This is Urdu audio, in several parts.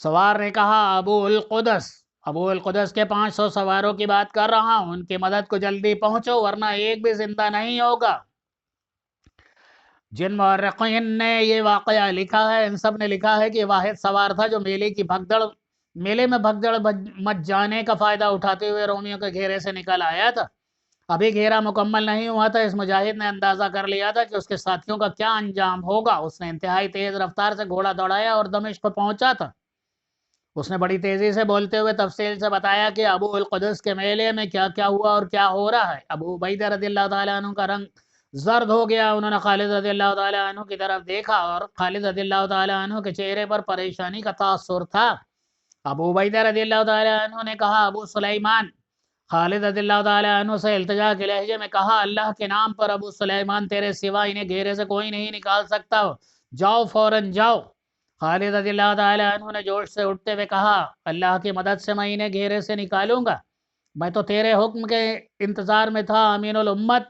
سوار نے کہا ابو القدس کے 500 سواروں کی بات کر رہا ہوں، ان کی مدد کو جلدی پہنچو ورنہ ایک بھی زندہ نہیں ہوگا۔ جن مورخین نے یہ واقعہ لکھا ہے ان سب نے لکھا ہے کہ یہ واحد سوار تھا جو میلے میں بھگدڑ مچ جانے کا فائدہ اٹھاتے ہوئے رومیوں کے گھیرے سے نکل آیا تھا۔ ابھی گھیرا مکمل نہیں ہوا تھا، اس مجاہد نے اندازہ کر لیا تھا کہ اس کے ساتھیوں کا کیا انجام ہوگا۔ اس نے انتہائی تیز رفتار سے گھوڑا دوڑایا اور دمشق پہنچا تھا۔ اس نے بڑی تیزی سے بولتے ہوئے تفصیل سے بتایا کہ ابو القدس کے میلے میں کیا کیا ہوا اور کیا ہو رہا ہے۔ ابو عبیدہ رضی اللہ تعالیٰ عنہ کا رنگ زرد ہو گیا۔ انہوں نے خالد رضی اللہ تعالیٰ عنہ کی طرف دیکھا اور خالد رضی اللہ تعالیٰ عنہ کے چہرے پر پریشانی کا تاثر تھا۔ ابو عبیدہ رضی اللہ تعالیٰ عنہ نے کہا، ابو سلیمان، خالد رضی اللہ تعالیٰ عنہ سے التجا کے لہجے میں کہا، اللہ کے نام پر ابو سلیمان، تیرے سوا انہیں گھیرے سے کوئی نہیں نکال سکتا، جاؤ فوراً جاؤ۔ خالد رضی اللہ تعالیٰ عنہ نے جوش سے اٹھتے ہوئے کہا، اللہ کی مدد سے میں انہیں گھیرے سے نکالوں گا، میں تو تیرے حکم کے انتظار میں تھا امین الامت۔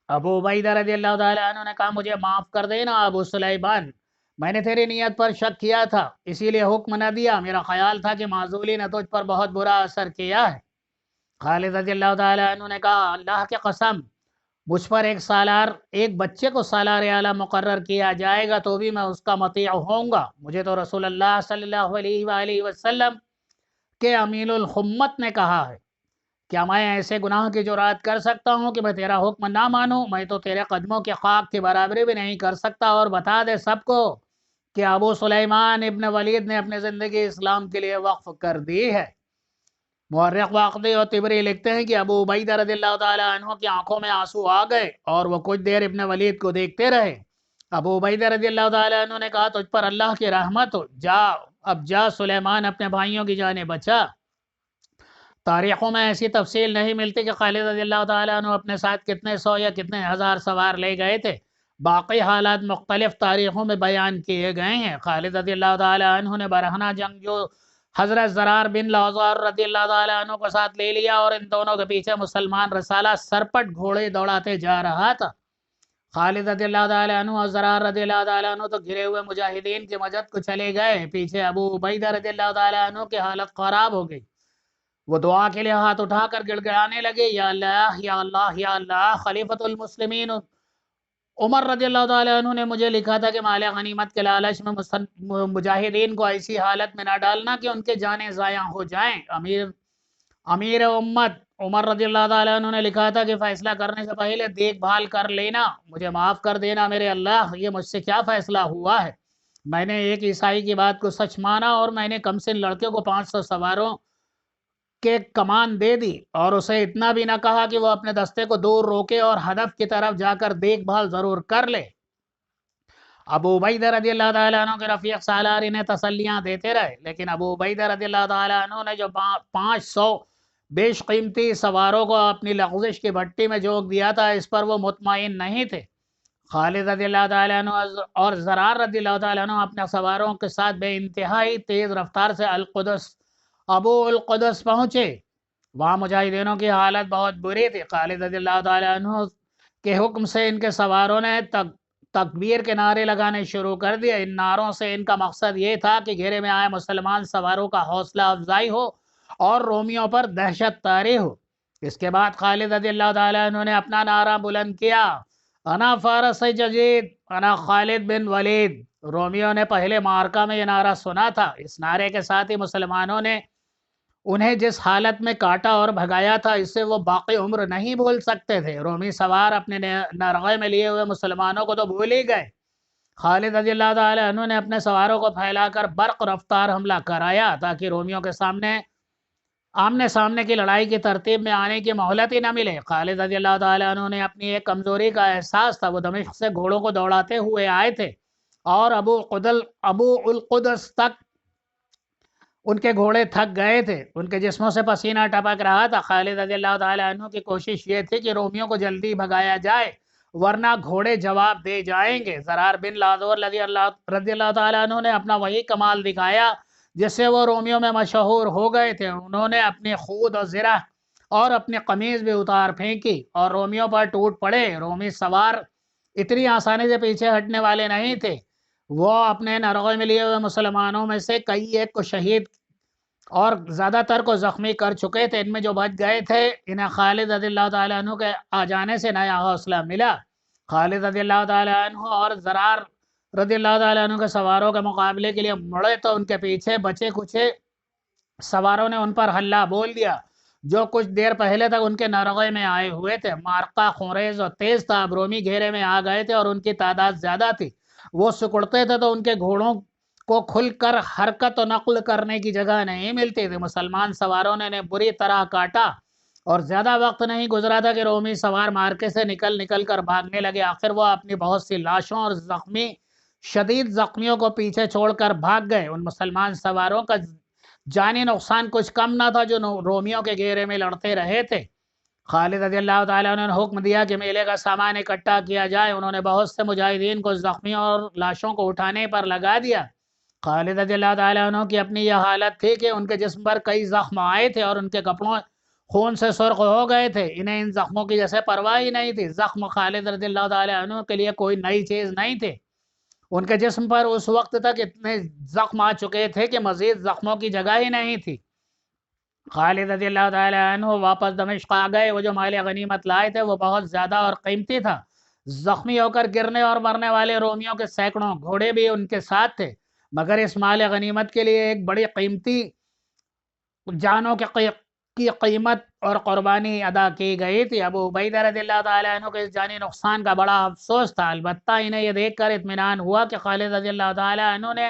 ابو عبیدہ رضی اللہ تعالیٰ عنہ نے کہا، مجھے معاف کر دینا ابو سلیمان، میں نے تیری نیت پر شک کیا تھا اسی لیے حکم نہ دیا، میرا خیال تھا کہ معزولی نے تجھ پر بہت برا اثر کیا ہے۔ خالد رضی اللہ تعالیٰ عنہ نے کہا، اللہ کی قسم، مجھ پر ایک بچے کو سالار اعلیٰ مقرر کیا جائے گا تو بھی میں اس کا مطیع ہوں گا۔ مجھے تو رسول اللہ صلی اللہ علیہ وآلہ وسلم کے امین الخمت نے کہا ہے، کیا میں ایسے گناہ کی جرات کر سکتا ہوں کہ میں تیرا حکم نہ مانوں؟ میں تو تیرے قدموں کے خاک کی برابری بھی نہیں کر سکتا۔ اور بتا دے سب کو کہ ابو سلیمان ابن ولید نے اپنی زندگی اسلام کے لیے وقف کر دی ہے۔ مورخ واقعی اور طبری لکھتے ہیں کہ ابو عبیدہ رضی اللہ تعالیٰ عنہ کی آنکھوں میں آنسو آ گئے اور وہ کچھ دیر ابن ولید کو دیکھتے رہے۔ ابو عبیدہ رضی اللہ تعالیٰ عنہ نے کہا، تجھ پر اللہ کی رحمت ہو، اب جا سلیمان، اپنے بھائیوں کی جانیں بچا۔ تاریخوں میں ایسی تفصیل نہیں ملتی کہ خالد رضی اللہ تعالیٰ عنہ اپنے ساتھ کتنے سو یا کتنے ہزار سوار لے گئے تھے۔ باقی حالات مختلف تاریخوں میں بیان کیے گئے ہیں۔ خالد رضی اللہ تعالیٰ عنہ نے برہنہ جنگ جو حضرت زرار بن لوزار رضی اللہ تعالیٰ عنہ کو ساتھ لے لیا اور ان دونوں کے پیچھے مسلمان رسالہ سرپٹ گھوڑے دوڑاتے جا رہا تھا۔ خالد رضی اللہ تعالیٰ عنہ اور زرار رضی اللہ تعالیٰ عنہ تو گھرے ہوئے مجاہدین کی مدد کو چلے گئے، پیچھے ابو عبیدہ رضی اللہ تعالیٰ عنہ کی حالت خراب ہو گئی۔ وہ دعا کے لیے ہاتھ اٹھا کر گڑ گڑانے لگے، یا اللہ یا اللہ یا اللہ، خلیفۃ المسلمین عمر رضی اللہ تعالیٰ عنہ نے مجھے لکھا تھا کہ مال غنیمت کے لالچ میں مجاہدین کو ایسی حالت میں نہ ڈالنا کہ ان کے جانیں ضائع ہو جائیں۔ امیر امت عمر رضی اللہ تعالیٰ عنہ نے لکھا تھا کہ فیصلہ کرنے سے پہلے دیکھ بھال کر لینا، مجھے معاف کر دینا میرے اللہ، یہ مجھ سے کیا فیصلہ ہوا ہے؟ میں نے ایک عیسائی کی بات کو سچ مانا اور میں نے کمسن لڑکے کو 500 سواروں کے کمان دے دی اور اسے اتنا بھی نہ کہا کہ وہ اپنے دستے کو دور روکے اور ہدف کی طرف جا کر دیکھ بھال ضرور کر لے۔ ابو عبیدہ رضی اللہ تعالیٰ عنہ کے رفیق سالار انہیں تسلیاں دیتے رہے، لیکن ابو عبیدہ رضی اللہ تعالیٰ عنہ نے جو 500 بیش قیمتی سواروں کو اپنی لغزش کی بھٹی میں جھونک دیا تھا، اس پر وہ مطمئن نہیں تھے۔ خالد رضی اللہ تعالیٰ عنہ اور زرار رضی اللہ تعالیٰ عنہ اپنے سواروں کے ساتھ بے انتہائی تیز رفتار سے ابو القدس پہنچے۔ وہاں مجاہدینوں کی حالت بہت بری تھی۔ خالد رضی اللہ تعالیٰ عنہ کے حکم سے ان کے سواروں نے تکبیر کے نعرے لگانے شروع کر دیے۔ ان نعروں سے ان کا مقصد یہ تھا کہ گھیرے میں آئے مسلمان سواروں کا حوصلہ افزائی ہو اور رومیوں پر دہشت طاری ہو۔ اس کے بعد خالد رضی اللہ تعالیٰ عنہ نے اپنا نعرہ بلند کیا، انا فارس جدید، انا خالد بن ولید۔ رومیوں نے پہلے معرکہ میں یہ نعرہ سنا تھا۔ اس نعرے کے ساتھ ہی مسلمانوں نے انہیں جس حالت میں کاٹا اور بھگایا تھا، اس سے وہ باقی عمر نہیں بھول سکتے تھے۔ رومی سوار اپنے نرغے میں لیے ہوئے مسلمانوں کو تو بھول ہی گئے۔ خالد رضی اللہ تعالیٰ عنہ نے اپنے سواروں کو پھیلا کر برق رفتار حملہ کرایا تاکہ رومیوں کے آمنے سامنے کی لڑائی کی ترتیب میں آنے کی مہلت ہی نہ ملے۔ خالد رضی اللہ تعالیٰ عنہ نے اپنی ایک کمزوری کا احساس تھا۔ وہ دمشق سے گھوڑوں کو دوڑاتے ہوئے آئے تھے اور ابو القدس تک ان کے گھوڑے تھک گئے تھے، ان کے جسموں سے پسینہ ٹپک رہا تھا۔ خالد رضی اللہ تعالیٰ عنہ کی کوشش یہ تھی کہ رومیوں کو جلدی بھگایا جائے ورنہ گھوڑے جواب دے جائیں گے۔ زرار بن لازور رضی اللہ تعالیٰ عنہ نے اپنا وہی کمال دکھایا جس سے وہ رومیوں میں مشہور ہو گئے تھے۔ انہوں نے اپنی خود اور زرہ اور اپنی قمیض بھی اتار پھینکی اور رومیوں پر ٹوٹ پڑے۔ رومی سوار اتنی آسانی سے پیچھے ہٹنے والے نہیں تھے۔ وہ اپنے نرغے میں لیے ہوئے مسلمانوں میں سے کئی ایک کو شہید اور زیادہ تر کو زخمی کر چکے تھے۔ ان میں جو بچ گئے تھے انہیں خالد رضی اللہ تعالیٰ عنہ کے آ جانے سے نیا حوصلہ ملا۔ خالد رضی اللہ تعالیٰ عنہ اور زرار رضی اللہ تعالیٰ عنہ کے سواروں کے مقابلے کے لیے مڑے تو ان کے پیچھے بچے کچھے سواروں نے ان پر حلہ بول دیا جو کچھ دیر پہلے تک ان کے نرغے میں آئے ہوئے تھے۔ معرکہ خونریز اور تیز تھا، اب رومی گھیرے میں آ گئے تھے اور ان کی تعداد زیادہ تھی۔ وہ سکڑتے تھے تو ان کے گھوڑوں کو کھل کر حرکت و نقل کرنے کی جگہ نہیں ملتی تھی۔ مسلمان سواروں نے انہیں بری طرح کاٹا اور زیادہ وقت نہیں گزرا تھا کہ رومی سوار مارکے سے نکل کر بھاگنے لگے۔ آخر وہ اپنی بہت سی لاشوں اور شدید زخمیوں کو پیچھے چھوڑ کر بھاگ گئے۔ ان مسلمان سواروں کا جانی نقصان کچھ کم نہ تھا جو رومیوں کے گھیرے میں لڑتے رہے تھے۔ خالد رضی اللہ تعالیٰ عنہ نے حکم دیا کہ میلے کا سامان اکٹھا کیا جائے۔ انہوں نے بہت سے مجاہدین کو زخمیوں اور لاشوں کو اٹھانے پر لگا دیا۔ خالد رضی اللہ تعالیٰ عنہ کی اپنی یہ حالت تھی کہ ان کے جسم پر کئی زخم آئے تھے اور ان کے کپڑوں خون سے سرخ ہو گئے تھے۔ انہیں ان زخموں کی جیسے پرواہ ہی نہیں تھی۔ زخم خالد رضی اللہ تعالیٰ عنہ کے لیے کوئی نئی چیز نہیں تھے۔ ان کے جسم پر اس وقت تک اتنے زخم آ چکے تھے کہ مزید زخموں کی جگہ ہی نہیں تھی۔ خالد رضی اللہ تعالیٰ عنہ واپس دمشق آ گئے۔ وہ جو مال غنیمت لائے تھے وہ بہت زیادہ اور قیمتی تھا۔ زخمی ہو کر گرنے اور مرنے والے رومیوں کے سینکڑوں گھوڑے بھی ان کے ساتھ تھے، مگر اس مال غنیمت کے لیے ایک بڑی قیمتی جانوں کی قیمت اور قربانی ادا کی گئی تھی۔ ابو عبیدہ رضی اللہ تعالیٰ عنہ کے اس جانی نقصان کا بڑا افسوس تھا، البتہ انہیں یہ دیکھ کر اطمینان ہوا کہ خالد رضی اللہ تعالیٰ عنہ نے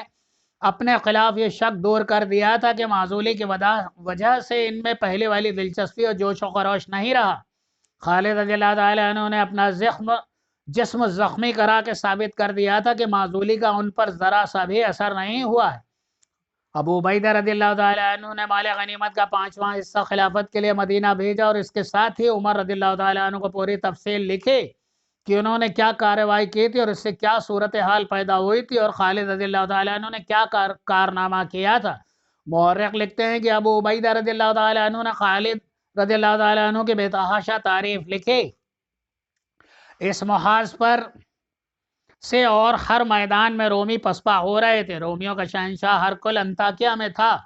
اپنے خلاف یہ شک دور کر دیا تھا کہ معزولی کی وجہ سے ان میں پہلے والی دلچسپی اور جوش و خروش نہیں رہا۔ خالد رضی اللہ تعالیٰ عنہ نے اپنا جسم زخمی کرا کے ثابت کر دیا تھا کہ معزولی کا ان پر ذرا سا بھی اثر نہیں ہوا ہے۔ ابو عبیدہ رضی اللہ تعالیٰ عنہ نے مال غنیمت کا 5واں حصہ خلافت کے لیے مدینہ بھیجا اور اس کے ساتھ ہی عمر رضی اللہ تعالیٰ عنہ کو پوری تفصیل لکھی کہ انہوں نے کیا کارروائی کی تھی اور اس سے کیا صورتحال پیدا ہوئی تھی اور خالد رضی اللہ تعالیٰ عنہ نے کیا کارنامہ کیا تھا۔ مورخ لکھتے ہیں کہ ابو عبیدہ رضی اللہ تعالیٰ عنہ نے خالد رضی اللہ تعالیٰ عنہ کی بے تحاشا تعریف لکھی۔ اس محاذ پر سے اور ہر میدان میں رومی پسپا ہو رہے تھے۔ رومیوں کا شہنشاہ ہرکل انطاکیہ میں تھا۔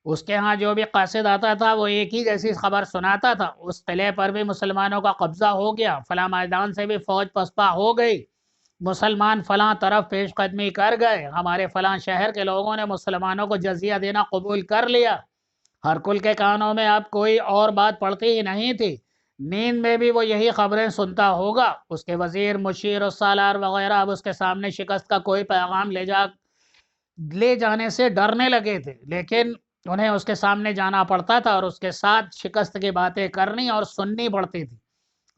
اس کے ہاں جو بھی قاصد آتا تھا وہ ایک ہی جیسی خبر سناتا تھا، اس قلعے پر بھی مسلمانوں کا قبضہ ہو گیا، فلاں میدان سے بھی فوج پسپا ہو گئی، مسلمان فلاں طرف پیش قدمی کر گئے، ہمارے فلاں شہر کے لوگوں نے مسلمانوں کو جزیہ دینا قبول کر لیا۔ ہرکل کے کانوں میں اب کوئی اور بات پڑتی ہی نہیں تھی، نیند میں بھی وہ یہی خبریں سنتا ہوگا۔ اس کے وزیر، مشیر اور سالار وغیرہ اب اس کے سامنے شکست کا کوئی پیغام لے جانے سے ڈرنے لگے تھے، لیکن انہیں اس کے سامنے جانا پڑتا تھا اور اس کے ساتھ شکست کی باتیں کرنی اور سننی پڑتی تھی۔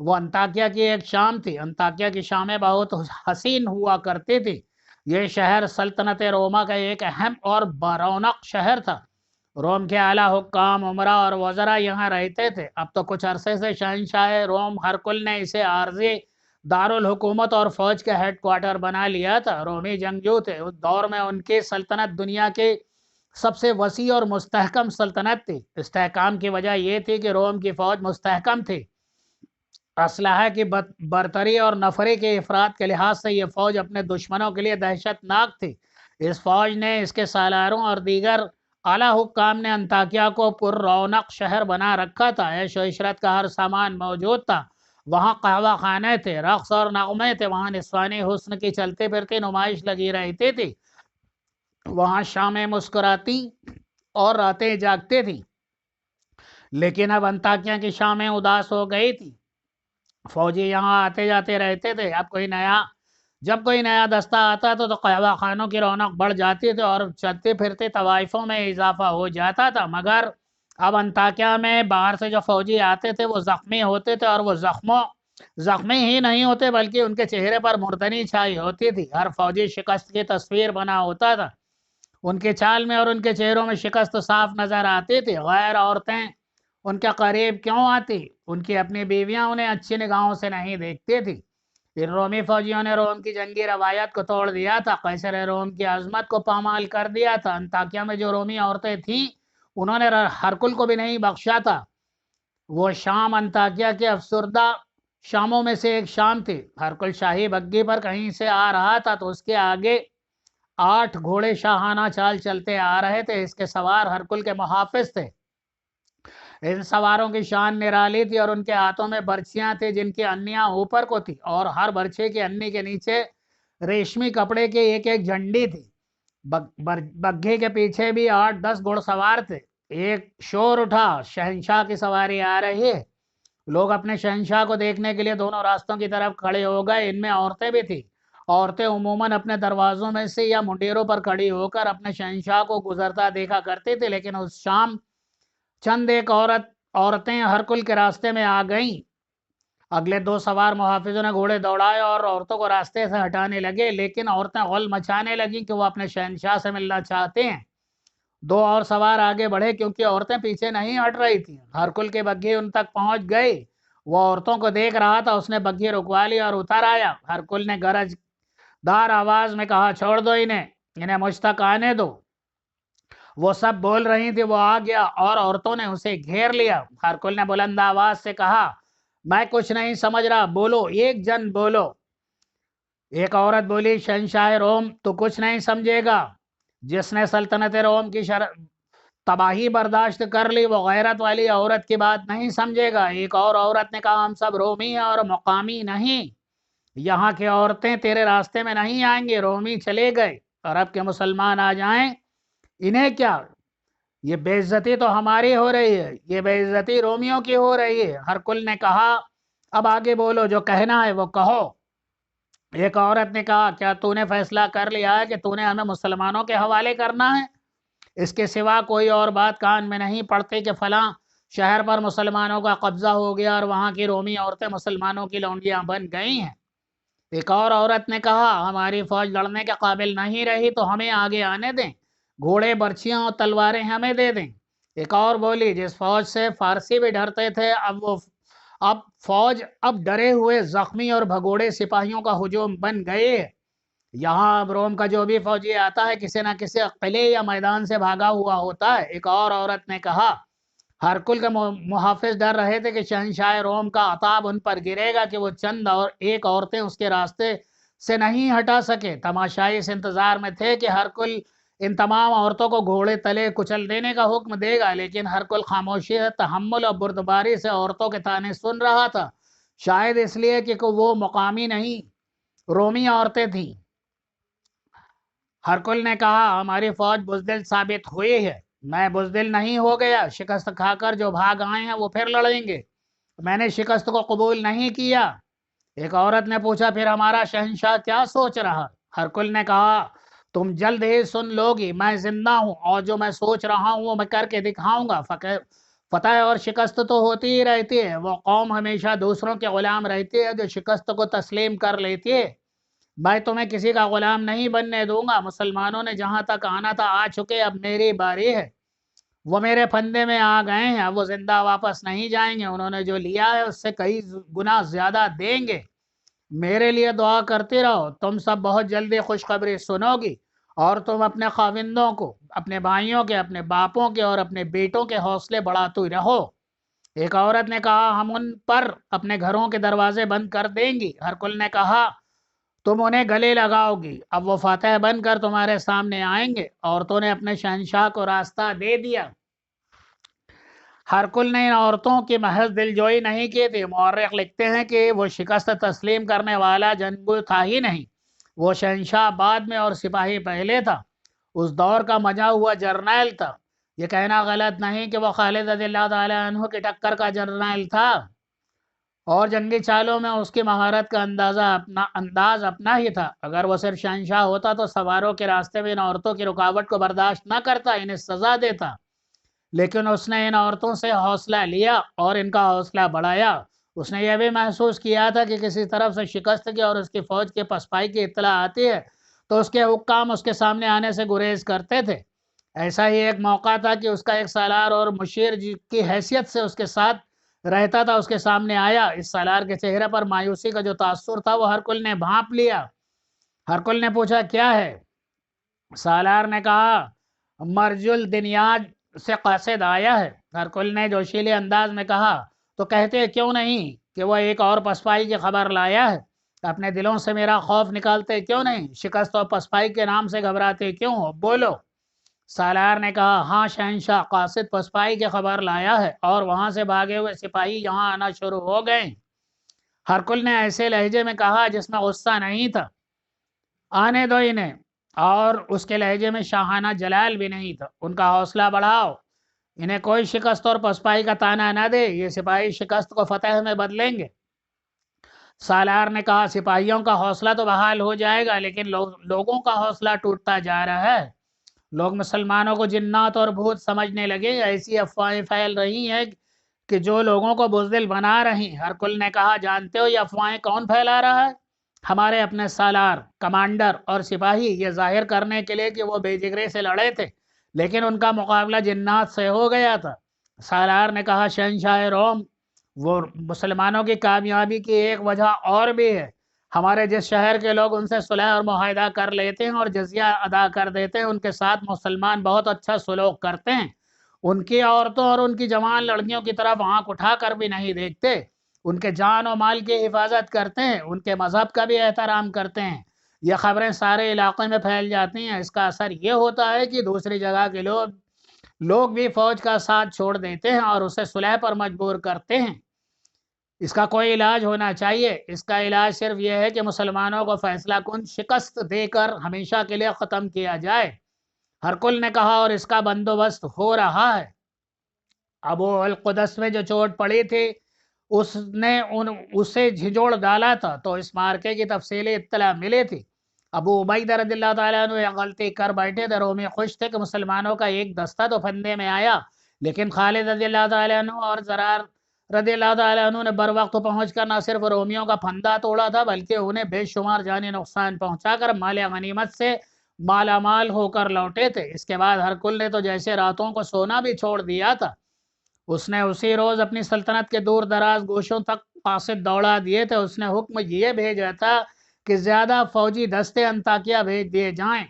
وہ انطاکیہ کی ایک شام تھی۔ انطاکیہ کی شامیں بہت حسین ہوا کرتی تھی۔ یہ شہر سلطنت روما کا ایک اہم اور برونق شہر تھا۔ روم کے اعلیٰ حکام، عمراء اور وزراء یہاں رہتے تھے۔ اب تو کچھ عرصے سے شہنشاہ روم ہرکل نے اسے عارضی دارالحکومت اور فوج کے ہیڈ کوارٹر بنا لیا تھا۔ رومی جنگجو تھے۔ اس دور میں ان کی سلطنت دنیا کی سب سے وسیع اور مستحکم سلطنت تھی۔ استحکام کی وجہ یہ تھی کہ روم کی فوج مستحکم تھی۔ اسلحہ کی برتری اور نفری کے افراد کے لحاظ سے یہ فوج اپنے دشمنوں کے لیے دہشت ناک تھی۔ اس فوج نے، اس کے سالاروں اور دیگر اعلیٰ حکام نے انطاکیہ کو پر رونق شہر بنا رکھا تھا۔ عیش و عشرت کا ہر سامان موجود تھا۔ وہاں قہوہ خانے تھے، رقص اور نغمے تھے، وہاں نسوانی حسن کی چلتی پھرتی نمائش لگی رہتی تھی، وہاں شامیں مسکراتی اور راتیں جاگتی تھیں۔ لیکن اب انطاکیہ کی شامیں اداس ہو گئی تھی۔ فوجی یہاں آتے جاتے رہتے تھے۔ جب کوئی نیا دستہ آتا تو قہوہ خانوں کی رونق بڑھ جاتی تھی اور چلتے پھرتے طوائفوں میں اضافہ ہو جاتا تھا۔ مگر اب انطاکیہ میں باہر سے جو فوجی آتے تھے وہ زخمی ہوتے تھے، اور وہ زخمی ہی نہیں ہوتے بلکہ ان کے چہرے پر مردنی چھائی ہوتی تھی۔ ہر فوجی شکست کی تصویر بنا ہوتا تھا۔ ان کے چال میں اور ان کے چہروں میں شکست صاف نظر آتی تھی۔ غیر عورتیں ان کے قریب کیوں آتی؟ ان کی اپنی بیویاں انہیں اچھی نگاہوں سے نہیں دیکھتی تھی۔ ان رومی فوجیوں نے روم کی جنگی روایت کو توڑ دیا تھا، قیصر روم کی عظمت کو پامال کر دیا تھا۔ انطاکیہ میں جو رومی عورتیں تھیں انہوں نے ہرکل کو بھی نہیں بخشا تھا۔ وہ شام انطاکیہ کے افسردہ شاموں میں سے ایک شام تھی۔ ہرکل شاہی بگھی پر کہیں سے آ رہا تھا تو اس کے آگے 8 گھوڑے شاہانہ چال چلتے آ رہے تھے، اس کے سوار ہرکل کے محافظ تھے۔ ان سواروں کی شان نرالی تھی اور ان کے ہاتھوں میں برچیاں تھی جن کی انیاں اوپر کو تھی، اور ہر برچے کی انی کے نیچے ریشمی کپڑے کی ایک ایک جھنڈی تھی۔ بگھے کے پیچھے بھی 8-10 گھوڑ سوار تھے۔ ایک شور اٹھا، شہنشاہ کی سواری آ رہی ہے۔ لوگ اپنے شہنشاہ کو دیکھنے کے لیے دونوں راستوں کی طرف کھڑے ہو گئے۔ ان میں عورتیں بھی تھیں۔ عورتیں عموماً اپنے دروازوں میں سے یا منڈیروں پر کھڑی ہو کر اپنے شہنشاہ کو گزرتا دیکھا کرتی تھی، لیکن اس شام چند ایک عورتیں ہرکل کے راستے میں آ گئیں۔ اگلے 2 سوار محافظوں نے گھوڑے دوڑائے اور عورتوں کو راستے سے ہٹانے لگے، لیکن عورتیں غل مچانے لگیں کہ وہ اپنے شہنشاہ سے ملنا چاہتے ہیں۔ 2 اور سوار آگے بڑھے کیونکہ عورتیں پیچھے نہیں ہٹ رہی تھیں۔ ہرکل کے بگھی ان تک پہنچ گئے۔ وہ عورتوں کو دیکھ رہا تھا، اس نے بگھی رکوا لی اور اتر آیا۔ ہرکل نے گرج دار آواز میں کہا، چھوڑ دو انہیں مجھ تک آنے دو۔ وہ سب بول رہی تھی۔ وہ آ گیا اور عورتوں نے اسے گھیر لیا۔ ہرکل نے بلند آواز سے کہا، میں کچھ نہیں سمجھ رہا، بولو، ایک جن بولو۔ ایک عورت بولی، شہنشاہ روم تو کچھ نہیں سمجھے گا۔ جس نے سلطنت روم کی تباہی برداشت کر لی وہ غیرت والی عورت کی بات نہیں سمجھے گا۔ ایک اور عورت نے کہا، ہم سب رومی ہیں اور مقامی نہیں، یہاں کی عورتیں تیرے راستے میں نہیں آئیں گے۔ رومی چلے گئے، عرب کے مسلمان آ جائیں، انہیں کیا؟ یہ بے عزتی تو ہماری ہو رہی ہے، یہ بے عزتی رومیوں کی ہو رہی ہے۔ ہرکل نے کہا، اب آگے بولو، جو کہنا ہے وہ کہو۔ ایک عورت نے کہا، کیا تو نے فیصلہ کر لیا ہے کہ تو نے ہمیں مسلمانوں کے حوالے کرنا ہے؟ اس کے سوا کوئی اور بات کان میں نہیں پڑتی کہ فلاں شہر پر مسلمانوں کا قبضہ ہو گیا اور وہاں کی رومی عورتیں مسلمانوں کی لونڈیاں بن گئی ہیں۔ ایک اور عورت نے کہا، ہماری فوج لڑنے کے قابل نہیں رہی تو ہمیں آگے آنے دیں، گھوڑے، برچیاں اور تلواریں ہمیں دے دیں۔ ایک اور بولی، جس فوج سے فارسی بھی ڈرتے تھے اب فوج ڈرے ہوئے زخمی اور بھگوڑے سپاہیوں کا ہجوم بن گئے۔ یہاں اب روم کا جو بھی فوجی آتا ہے کسی نہ کسی قلعے یا میدان سے بھاگا ہوا ہوتا ہے۔ ایک اور عورت نے کہا، ہرکل کے محافظ ڈر رہے تھے کہ شہنشاہ روم کا عتاب ان پر گرے گا کہ وہ چند اور ایک عورتیں اس کے راستے سے نہیں ہٹا سکے۔ تماشائی اس انتظار میں تھے کہ ہرکل ان تمام عورتوں کو گھوڑے تلے کچل دینے کا حکم دے گا، لیکن ہرکل خاموشی، تحمل اور بردباری سے عورتوں کے طعنے سن رہا تھا، شاید اس لیے کہ وہ مقامی نہیں، رومی عورتیں تھیں۔ ہرکل نے کہا، ہماری فوج بزدل ثابت ہوئی ہے۔ میں بزدل نہیں ہو گیا، شکست کھا کر جو بھاگ آئے ہیں وہ پھر لڑیں گے، میں نے شکست کو قبول نہیں کیا۔ ایک عورت نے پوچھا، پھر ہمارا شہنشاہ کیا سوچ رہا؟ ہرکل نے کہا، تم جلد ہی سن لو گی، میں زندہ ہوں اور جو میں سوچ رہا ہوں وہ میں کر کے دکھاؤں گا۔ فتح اور شکست تو ہوتی ہی رہتی ہے، وہ قوم ہمیشہ دوسروں کے غلام رہتی ہے جو شکست کو تسلیم کر لیتی ہے۔ میں تمہیں کسی کا غلام نہیں بننے دوں گا۔ مسلمانوں نے جہاں تک آنا تھا آ چکے، اب میری باری ہے۔ وہ میرے پھندے میں آ گئے ہیں، اب وہ زندہ واپس نہیں جائیں گے، انہوں نے جو لیا ہے اس سے کئی گنا زیادہ دیں گے۔ میرے لیے دعا کرتے رہو، تم سب بہت جلدی خوشخبری سنو گی، اور تم اپنے خاوندوں کو، اپنے بھائیوں کے، اپنے باپوں کے اور اپنے بیٹوں کے حوصلے بڑھاتے رہو۔ ایک عورت نے کہا، ہم ان پر اپنے گھروں کے دروازے بند کر دیں گی۔ ہرکل نے کہا، تم انہیں گلے لگاؤ گی، اب وہ فاتح بن کر تمہارے سامنے آئیں گے۔ عورتوں نے اپنے شہنشاہ کو راستہ دے دیا۔ ہرکل نے ان عورتوں کی محض دلجوئی نہیں کی تھی۔ مورخ لکھتے ہیں کہ وہ شکست تسلیم کرنے والا جنگجو تھا ہی نہیں، وہ شہنشاہ بعد میں اور سپاہی پہلے تھا، اس دور کا مجا ہوا جرنیل تھا۔ یہ کہنا غلط نہیں کہ وہ خالد رضی اللہ تعالیٰ عنہ کی ٹکر کا جرنیل تھا، اور جنگی چالوں میں اس کی مہارت کا انداز اپنا ہی تھا۔ اگر وہ صرف شہنشاہ ہوتا تو سواروں کے راستے میں ان عورتوں کی رکاوٹ کو برداشت نہ کرتا، انہیں سزا دیتا، لیکن اس نے ان عورتوں سے حوصلہ لیا اور ان کا حوصلہ بڑھایا۔ اس نے یہ بھی محسوس کیا تھا کہ کسی طرف سے شکست کی اور اس کی فوج کے پسپائی کی اطلاع آتی ہے تو اس کے حکام اس کے سامنے آنے سے گریز کرتے تھے۔ ایسا ہی ایک موقع تھا کہ اس کا ایک سالار اور مشیر کی حیثیت سے اس کے ساتھ رہتا تھا، اس کے سامنے آیا۔ اس سالار کے چہرے پر مایوسی کا جو تاثر تھا وہ ہرکل نے بھانپ لیا۔ ہرکل نے پوچھا، کیا ہے؟ سالار نے کہا، مرج الدنیاج سے قاصد آیا ہے۔ ہرکل نے جوشیلے انداز میں کہا، تو کہتے کیوں نہیں کہ وہ ایک اور پسپائی کی خبر لایا ہے؟ اپنے دلوں سے میرا خوف نکالتے کیوں نہیں؟ شکست و پسپائی کے نام سے گھبراتے کیوں ہو؟ بولو۔ سالار نے کہا ہاں شہنشاہ، قاصد پسپائی کی خبر لایا ہے اور وہاں سے بھاگے ہوئے سپاہی یہاں آنا شروع ہو گئے۔ ہرکل نے ایسے لہجے میں کہا جس میں غصہ نہیں تھا۔ آنے دو انہیں، اور اس کے لہجے میں شاہانہ جلال بھی نہیں تھا۔ ان کا حوصلہ بڑھاؤ، انہیں کوئی شکست اور پسپائی کا تانا نہ دے، یہ سپاہی شکست کو فتح میں بدلیں گے۔ سالار نے کہا سپاہیوں کا حوصلہ تو بحال ہو جائے گا، لیکن لوگوں کا حوصلہ ٹوٹتا جا رہا ہے۔ لوگ مسلمانوں کو جنات اور بھوت سمجھنے لگے، ایسی افواہیں پھیل رہی ہیں کہ جو لوگوں کو بزدل بنا رہی۔ ہرکل نے کہا جانتے ہو یہ افواہیں کون پھیلا رہا ہے؟ ہمارے اپنے سالار، کمانڈر اور سپاہی، یہ ظاہر کرنے کے لیے کہ وہ بے جگری سے لڑے تھے، لیکن ان کا مقابلہ جنات سے ہو گیا تھا۔ سالار نے کہا شہنشاہ روم، وہ مسلمانوں کی کامیابی کی ایک وجہ اور بھی ہے۔ ہمارے جس شہر کے لوگ ان سے صلح اور معاہدہ کر لیتے ہیں اور جزیہ ادا کر دیتے ہیں، ان کے ساتھ مسلمان بہت اچھا سلوک کرتے ہیں۔ ان کی عورتوں اور ان کی جوان لڑکیوں کی طرف آنکھ اٹھا کر بھی نہیں دیکھتے، ان کے جان و مال کی حفاظت کرتے ہیں، ان کے مذہب کا بھی احترام کرتے ہیں۔ یہ خبریں سارے علاقے میں پھیل جاتی ہیں، اس کا اثر یہ ہوتا ہے کہ دوسری جگہ کے لوگ بھی فوج کا ساتھ چھوڑ دیتے ہیں اور اسے صلح پر مجبور کرتے ہیں۔ اس کا کوئی علاج ہونا چاہیے۔ اس کا علاج صرف یہ ہے کہ مسلمانوں کو فیصلہ کن شکست دے کر ہمیشہ کے لیے ختم کیا جائے۔ ہرکل نے کہا اور اس کا بندوبست ہو رہا ہے۔ ابو القدس میں جو چوٹ پڑی تھی اس نے اسے جھنجھوڑ ڈالا تھا، تو اس مارکے کی تفصیلی اطلاع ملی تھی۔ ابو عبیدہ رضی اللہ تعالیٰ عنہ یہ غلطی کر بیٹھے تھے۔ رومی خوش تھے کہ مسلمانوں کا ایک دستہ تو پھندے میں آیا، لیکن خالد رضی اللہ تعالیٰ عنہ اور زرار رضی اللہ تعالیٰ عنہ نے بر وقت پہنچ کر نہ صرف رومیوں کا پھندا توڑا تھا، بلکہ انہیں بے شمار جانی نقصان پہنچا کر مال غنیمت سے مالا مال ہو کر لوٹے تھے۔ اس کے بعد ہرکل نے تو جیسے راتوں کو سونا بھی چھوڑ دیا تھا۔ اس نے اسی روز اپنی سلطنت کے دور دراز گوشوں تک قاصد دوڑا دیے تھے۔ اس نے حکم یہ بھیجا تھا کہ زیادہ فوجی دستے انطاکیہ بھیج دیے جائیں۔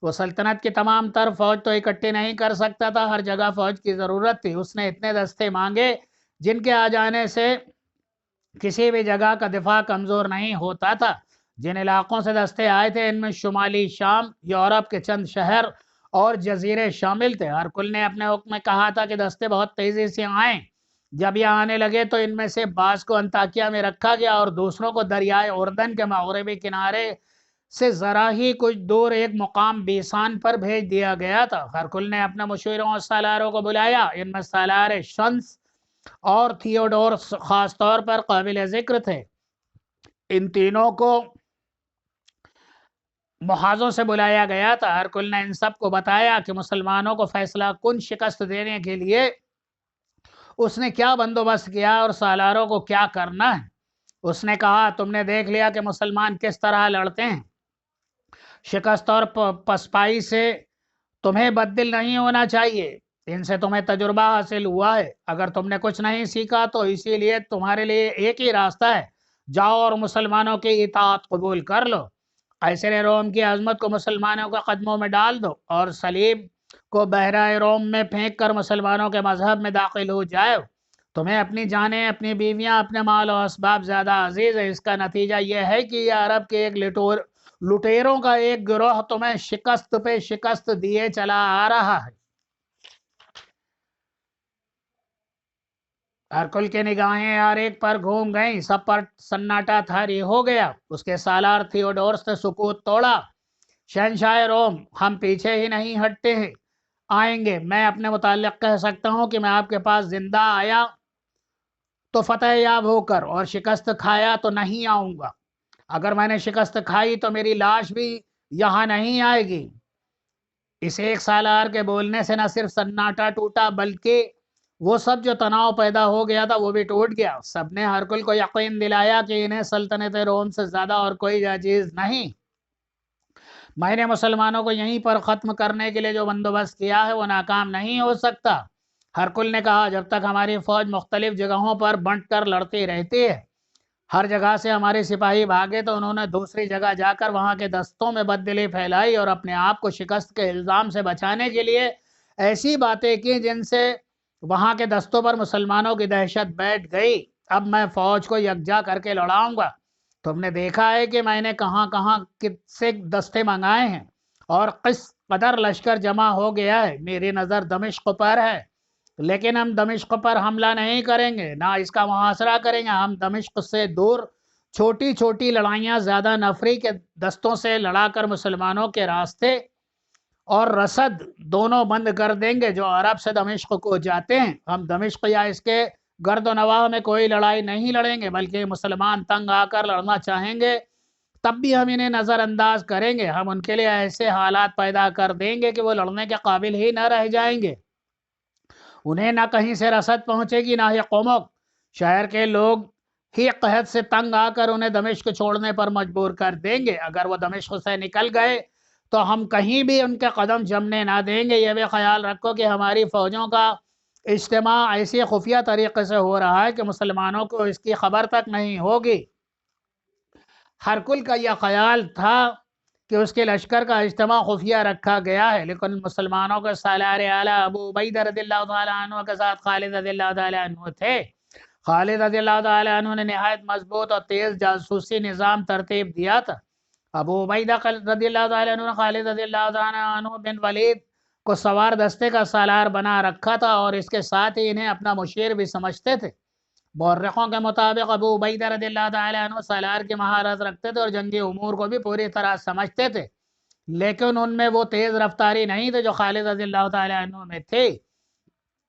وہ سلطنت کی تمام تر فوج تو اکٹھی نہیں کر سکتا تھا، ہر جگہ فوج کی ضرورت تھی۔ اس نے اتنے دستے مانگے جن کے آ جانے سے کسی بھی جگہ کا دفاع کمزور نہیں ہوتا تھا۔ جن علاقوں سے دستے آئے تھے ان میں شمالی شام، یورپ کے چند شہر اور جزیرے شامل تھے۔ ہرکل نے اپنے حکم میں کہا تھا کہ دستے بہت تیزی سے آئیں۔ جب یہ آنے لگے تو ان میں سے بعض کو انطاکیہ میں رکھا گیا اور دوسروں کو دریائے اردن کے مغربی کنارے سے ذرا ہی کچھ دور ایک مقام بیسان پر بھیج دیا گیا تھا۔ ہرکل نے اپنے مشیروں اور سالاروں کو بلایا۔ ان میں سالار شمس اور تھیوڈورس خاص طور پر قابل ذکر تھے۔ ان تینوں کو محاذوں سے بلایا گیا تھا۔ ہرکل نے ان سب کو بتایا کہ مسلمانوں کو فیصلہ کن شکست دینے کے لیے اس نے کیا بندوبست کیا اور سالاروں کو کیا کرنا ہے۔ اس نے کہا تم نے دیکھ لیا کہ مسلمان کس طرح لڑتے ہیں۔ شکست اور پسپائی سے تمہیں بددل نہیں ہونا چاہیے، ان سے تمہیں تجربہ حاصل ہوا ہے۔ اگر تم نے کچھ نہیں سیکھا تو اسی لیے تمہارے لیے ایک ہی راستہ ہے، جاؤ اور مسلمانوں کی اطاعت قبول کر لو۔ قیصر روم کی عظمت کو مسلمانوں کے قدموں میں ڈال دو اور صلیب کو بحرائے روم میں پھینک کر مسلمانوں کے مذہب میں داخل ہو جائے۔ تمہیں اپنی جانیں، اپنی بیویاں، اپنے مال و اسباب زیادہ عزیز ہے۔ اس کا نتیجہ یہ ہے کہ یہ عرب کے ایک لٹیروں کا ایک گروہ تمہیں شکست پہ شکست دیے چلا آ رہا ہے۔ ہرکل کی نگاہیں ہر ایک پر گھوم گئیں، سب پر سناٹا طاری ہو گیا۔ اس کے سالار تھیوڈورس نے سکوت توڑا۔ شہنشاہ روم، ہم پیچھے ہی نہیں ہٹتے ہیں، آئیں گے۔ میں اپنے متعلق کہہ سکتا ہوں کہ میں آپ کے پاس زندہ آیا تو فتح یاب ہو کر، اور شکست کھایا تو نہیں آؤں گا۔ اگر میں نے شکست کھائی تو میری لاش بھی یہاں نہیں آئے گی۔ اس ایک سالار کے بولنے سے نہ صرف سناٹا ٹوٹا بلکہ وہ سب جو تناؤ پیدا ہو گیا تھا وہ بھی ٹوٹ گیا۔ سب نے ہرکل کو یقین دلایا کہ انہیں سلطنت روم سے زیادہ اور کوئی چیز نہیں۔ میں نے مسلمانوں کو یہیں پر ختم کرنے کے لیے جو بندوبست کیا ہے وہ ناکام نہیں ہو سکتا۔ ہرکل نے کہا جب تک ہماری فوج مختلف جگہوں پر بنٹ کر لڑتی رہتی ہے، ہر جگہ سے ہمارے سپاہی بھاگے تو انہوں نے دوسری جگہ جا کر وہاں کے دستوں میں بددلی پھیلائی اور اپنے آپ کو شکست کے الزام سے بچانے کے لیے ایسی باتیں کی جن سے وہاں کے دستوں پر مسلمانوں کی دہشت بیٹھ گئی۔ اب میں فوج کو یکجا کر کے لڑاؤں گا۔ تم نے دیکھا ہے کہ میں نے کہاں کہاں سے دستے منگائے ہیں اور کس قدر لشکر جمع ہو گیا ہے. میری نظر دمشق پر ہے، لیکن ہم دمشق پر حملہ نہیں کریں گے، نہ اس کا محاصرہ کریں گے. ہم دمشق سے دور چھوٹی چھوٹی لڑائیاں زیادہ نفری کے دستوں سے لڑا کر مسلمانوں کے راستے اور رسد دونوں بند کر دیں گے جو عرب سے دمشق کو جاتے ہیں. ہم دمشق یا اس کے گرد و نواح میں کوئی لڑائی نہیں لڑیں گے، بلکہ مسلمان تنگ آ کر لڑنا چاہیں گے تب بھی ہم انہیں نظر انداز کریں گے. ہم ان کے لیے ایسے حالات پیدا کر دیں گے کہ وہ لڑنے کے قابل ہی نہ رہ جائیں گے. انہیں نہ کہیں سے رسد پہنچے گی، نہ ہی قومک. شہر کے لوگ ہی قحط سے تنگ آ کر انہیں دمشق چھوڑنے پر مجبور کر دیں گے. اگر وہ دمشق سے نکل گئے تو ہم کہیں بھی ان کے قدم جمنے نہ دیں گے. یہ بھی خیال رکھو کہ ہماری فوجوں کا اجتماع ایسی خفیہ طریقے سے ہو رہا ہے کہ مسلمانوں کو اس کی خبر تک نہیں ہوگی. ہرکل کا یہ خیال تھا کہ اس کے لشکر کا اجتماع خفیہ رکھا گیا ہے، لیکن مسلمانوں کے سالار اعلیٰ ابو عبیدہ رضی اللہ تعالیٰ عنہ کے ساتھ خالد رضی اللہ تعالیٰ عنہ تھے. خالد رضی اللہ تعالیٰ عنہ نے نہایت مضبوط اور تیز جاسوسی نظام ترتیب دیا تھا. ابو عبیدہ رضی اللہ تعالیٰ عنہ نے خالد رضی اللہ تعالیٰ عنہ بن ولید کو سوار دستے کا سالار بنا رکھا تھا اور اس کے ساتھ ہی انہیں اپنا مشیر بھی سمجھتے تھے. مورخوں کے مطابق ابو عبیدہ رضی اللہ تعالیٰ عنہ سالار کی مہارت رکھتے تھے اور جنگی امور کو بھی پوری طرح سمجھتے تھے، لیکن ان میں وہ تیز رفتاری نہیں تھی جو خالد رضی اللہ تعالیٰ عنہ میں تھی.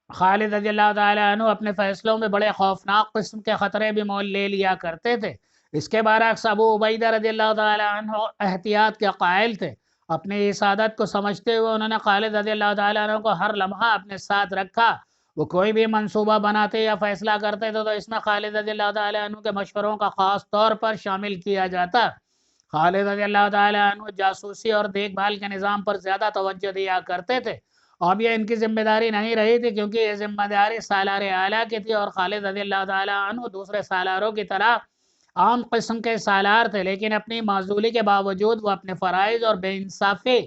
خالد رضی اللہ تعالیٰ عنہ اپنے فیصلوں میں بڑے خوفناک قسم کے خطرے بھی مول لے لیا کرتے تھے. اس کے برعکس ابو عبیدہ رضی اللہ تعالیٰ عنہ احتیاط کے قائل تھے. اپنی اس عادت کو سمجھتے ہوئے انہوں نے خالد رضی اللہ تعالیٰ عنہ کو ہر لمحہ اپنے ساتھ رکھا. وہ کوئی بھی منصوبہ بناتے یا فیصلہ کرتے تھے تو اس میں خالد رضی اللہ تعالیٰ عنہ کے مشوروں کا خاص طور پر شامل کیا جاتا. خالد رضی اللہ تعالیٰ عنہ جاسوسی اور دیکھ بھال کے نظام پر زیادہ توجہ دیا کرتے تھے. اب یہ ان کی ذمہ داری نہیں رہی تھی کیونکہ یہ ذمہ داری سالار اعلیٰ کی تھی اور خالد رضی اللہ تعالیٰ عنہ دوسرے سالاروں کی طرح عام قسم کے سالار تھے، لیکن اپنی معزولی کے باوجود وہ اپنے فرائض اور بے انصافی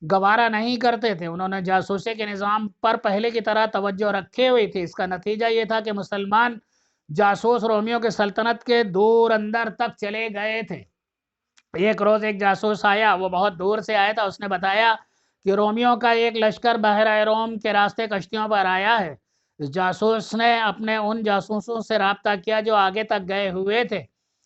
گوارا نہیں کرتے تھے. انہوں نے جاسوسی کے نظام پر پہلے کی طرح توجہ رکھے ہوئی تھی. اس کا نتیجہ یہ تھا کہ مسلمان جاسوس رومیوں کے سلطنت کے دور اندر تک چلے گئے تھے. ایک روز ایک جاسوس آیا، وہ بہت دور سے آیا تھا. اس نے بتایا کہ رومیوں کا ایک لشکر بحیرہ روم کے راستے کشتیوں پر آیا ہے. اس جاسوس نے اپنے ان جاسوسوں سے رابطہ کیا جو آگے تک گئے ہوئے تھے.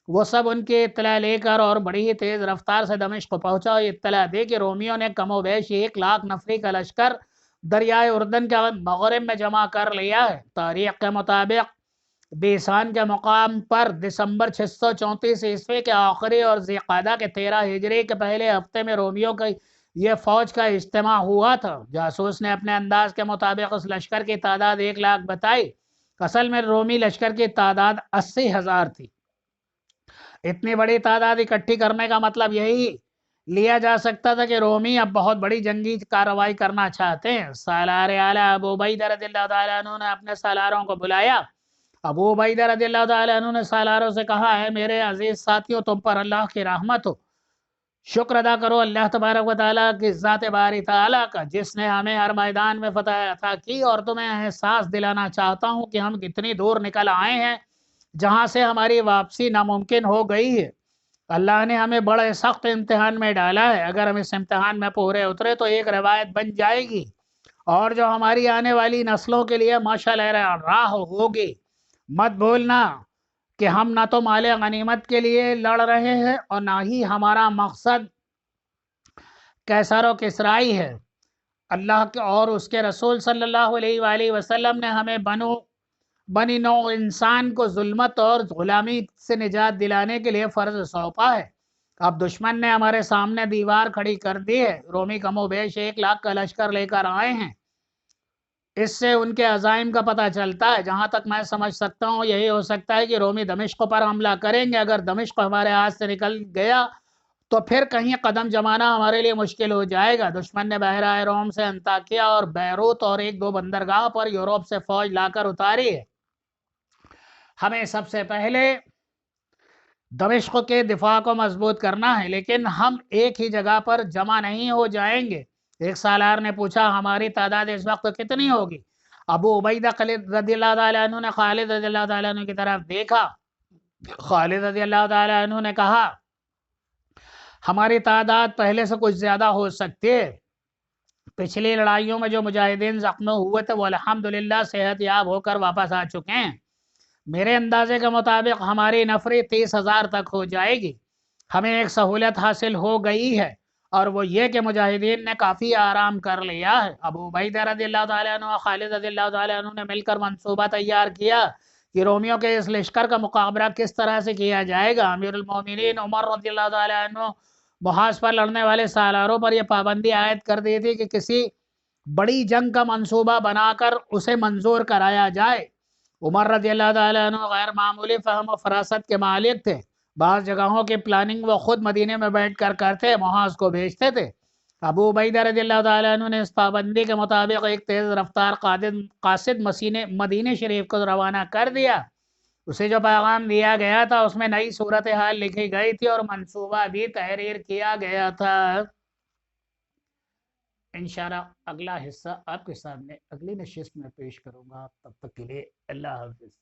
وہ سب ان کی اطلاع لے کر اور بڑی ہی تیز رفتار سے دمشق پہنچا اور اطلاع دی کہ رومیوں نے کم و بیش 1,00,000 نفری کا لشکر دریائے اردن کے مغرب میں جمع کر لیا ہے. تاریخ کے مطابق بیسان کے مقام پر دسمبر 634 عیسوی کے آخری اور ذی القعدہ کے 13 ہجری کے پہلے ہفتے میں رومیوں کی یہ فوج کا اجتماع ہوا تھا. جاسوس نے اپنے انداز کے مطابق اس لشکر کی تعداد 1,00,000 بتائی. اصل میں رومی لشکر کی تعداد 80,000 تھی. اتنی بڑی تعداد اکٹھی کرنے کا مطلب یہی لیا جا سکتا تھا کہ رومی اب بہت بڑی جنگی کارروائی کرنا چاہتے ہیں. سالار اعلیٰ ابو عبیدہ رضی اللہ تعالیٰ عنہ نے اپنے سالاروں کو بلایا. ابو عبیدہ رضی اللہ تعالیٰ عنہ نے سالاروں سے کہا ہے میرے عزیز ساتھیوں، تم پر اللہ کی رحمت ہو. شکر ادا کرو اللہ تبارک و تعالیٰ کی ذات باری تعالیٰ کا جس نے ہمیں ہر میدان میں فتح عطا کی، اور تمہیں احساس دلانا چاہتا ہوں کہ ہم کتنی دور نکل آئے ہیں جہاں سے ہماری واپسی ناممکن ہو گئی ہے. اللہ نے ہمیں بڑے سخت امتحان میں ڈالا ہے. اگر ہم اس امتحان میں پورے اترے تو ایک روایت بن جائے گی اور جو ہماری آنے والی نسلوں کے لیے مشعل راہ ہوگی. مت بھولنا کہ ہم نہ تو مال غنیمت کے لیے لڑ رہے ہیں اور نہ ہی ہمارا مقصد کیسر و کسرائی ہے. اللہ کے اور اس کے رسول صلی اللہ علیہ وآلہ وسلم نے ہمیں بنی نوع انسان کو ظلمت اور غلامی سے نجات دلانے کے لیے فرض سونپا ہے. اب دشمن نے ہمارے سامنے دیوار کھڑی کر دی ہے. رومی کم و بیش 1,00,000 کا لشکر لے کر آئے ہیں. اس سے ان کے عزائم کا پتہ چلتا ہے. جہاں تک میں سمجھ سکتا ہوں یہی ہو سکتا ہے کہ رومی دمشق پر حملہ کریں گے. اگر دمشق ہمارے ہاتھ سے نکل گیا تو پھر کہیں قدم جمانا ہمارے لیے مشکل ہو جائے گا. دشمن نے بحیرہ روم سے انطاکیہ اور بیروت اور 1-2 بندرگاہ پر یورپ سے فوج لا کر اتاری ہے. ہمیں سب سے پہلے دمشق کے دفاع کو مضبوط کرنا ہے، لیکن ہم ایک ہی جگہ پر جمع نہیں ہو جائیں گے. ایک سالار نے پوچھا ہماری تعداد اس وقت کتنی ہوگی؟ ابو عبیدہ رضی اللہ تعالیٰ عنہ نے خالد رضی اللہ تعالیٰ عنہ کی طرف دیکھا خالد رضی اللہ تعالیٰ عنہ نے کہا ہماری تعداد پہلے سے کچھ زیادہ ہو سکتی ہے، پچھلی لڑائیوں میں جو مجاہدین زخم ہوئے تھے وہ الحمدللہ صحت یاب ہو کر واپس آ چکے ہیں، میرے اندازے کے مطابق ہماری نفری 30,000 تک ہو جائے گی، ہمیں ایک سہولت حاصل ہو گئی ہے اور وہ یہ کہ مجاہدین نے کافی آرام کر لیا ہے۔ ابو عبیدہ رضی اللہ تعالیٰ عنہ اور خالد رضی اللہ تعالیٰ عنہ نے مل کر منصوبہ تیار کیا کہ رومیوں کے اس لشکر کا مقابلہ کس طرح سے کیا جائے گا۔ امیر المومنین عمر رضی اللہ تعالیٰ عنہ محاذ پر لڑنے والے سالاروں پر یہ پابندی عائد کر دی تھی کہ کسی بڑی جنگ کا منصوبہ بنا کر اسے منظور کرایا جائے۔ عمر رضی اللہ تعالیٰ عنہ غیر معمولی فہم و فراست کے مالک تھے، بعض جگہوں کی پلاننگ وہ خود مدینے میں بیٹھ کر کرتے، محاذ کو بھیجتے تھے۔ ابو عبیدہ رضی اللہ تعالیٰ عنہ نے اس پابندی کے مطابق ایک تیز رفتار قاصد مدینے شریف کو روانہ کر دیا۔ اسے جو پیغام دیا گیا تھا اس میں نئی صورتحال لکھی گئی تھی اور منصوبہ بھی تحریر کیا گیا تھا۔ انشاءاللہ اگلا حصہ آپ کے سامنے اگلی نشست میں پیش کروں گا، تب تک کے لیے اللہ حافظ۔